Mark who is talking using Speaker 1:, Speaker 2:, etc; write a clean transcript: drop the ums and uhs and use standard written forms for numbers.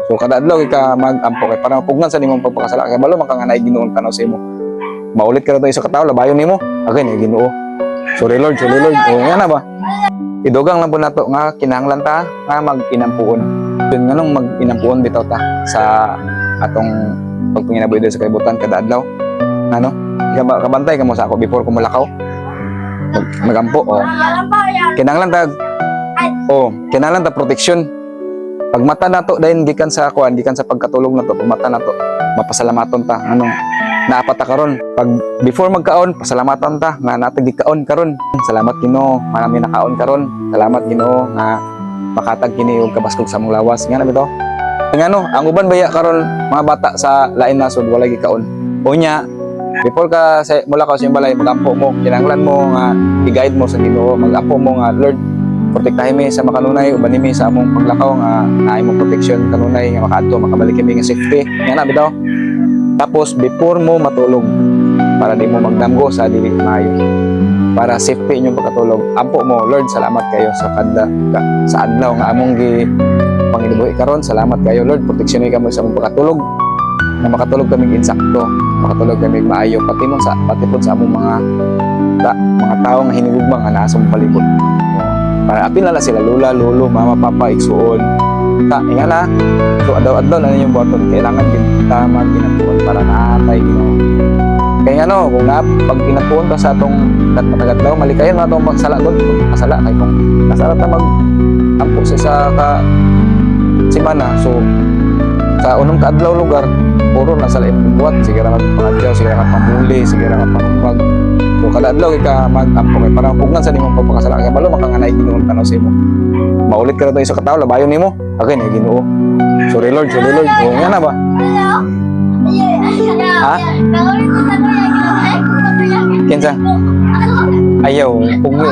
Speaker 1: So kada adlaw ka mag-ampo kay para mapugnan sa nimong pagpakasala kay balo man kang anay Ginoo tanaw sa imo. Maulit ka na to isa ka tawo labayon nimo. Again Ginoo. Sorry Lord. O nga na ba? Idugang lang po nato nga kinahanglan ta nga mag-inampuon. Yun nga nung mag-inampuon bitaw ta sa atong pagpanginabuhi sa kaibutan kada adlaw. Ano? Kabantay ka mo sa ako before ko mulakaw. Magampo kinahanglan ta proteksyon. Pag mata nato dahil gikan sa kuan, gikan sa pagkatulog nato, pag mata nato mapasalamaton ta anong naapata karon. Pag before magkaon pasalamatan ta nga natag gikaon karon. Salamat Ginoo, marami nakaon karon. Salamat Ginoo nga makatag kini og kabaskog sa mong lawas. Nga na bitaw. Ngano, ang uban baya karon mga bata sa lain nasod wala gikaon. Unya before ka sa mulakaw sa balay magampo mo, kinahanglan mo nga i-guide mo sa Ginoo, magampo mo nga Lord protektahin mi sa makanunay uban nimi sa among paglakaw nga naay mo protection kanunay nga makaadto makabalik kami nga safety. Nga na bitaw. Tapos before mo matulog para di mo magdamgo sa dili maayo. Para safety inyong pagkatulog. Ampo mo Lord, salamat kayo sa sa adlaw nga among panginabuhi karon. Salamat kayo Lord, proteksyonon kamo sa among pagkatulog. Na makatulog kami insakto, makatulog kami maayo pati pud sa among mga tao nga hinigugma nga naa sa among palibot. Para apil na sila lula, lolo, mama, papa, igsuon. Inga na. So adlaw-adlaw na ninyong buhaton. Kailangan kita mag-inapuan para naatay Ginoo. Kaya ano, kung pag inapuan ka sa atong matagadlaw, malikayan na itong magsala doon. Masala, kaya kung nasala ta mag-ampo sa isa ka simana. So sa unong kaadlaw lugar, puro nasala yung buhat. Sige na magpangadyaw, sige na pamuli, sige na pangumag. So kada adlaw ka mag-ampo kay para pugnan sa nimong pagpakasala kay balo makanganay Ginoo tanaw sa imo. Maulit ka na to isa ka tawo labayon nimo. Again Ginoo. Sorry Lord. O nga na ba? Ha? Kinsa? Ayaw, pugno.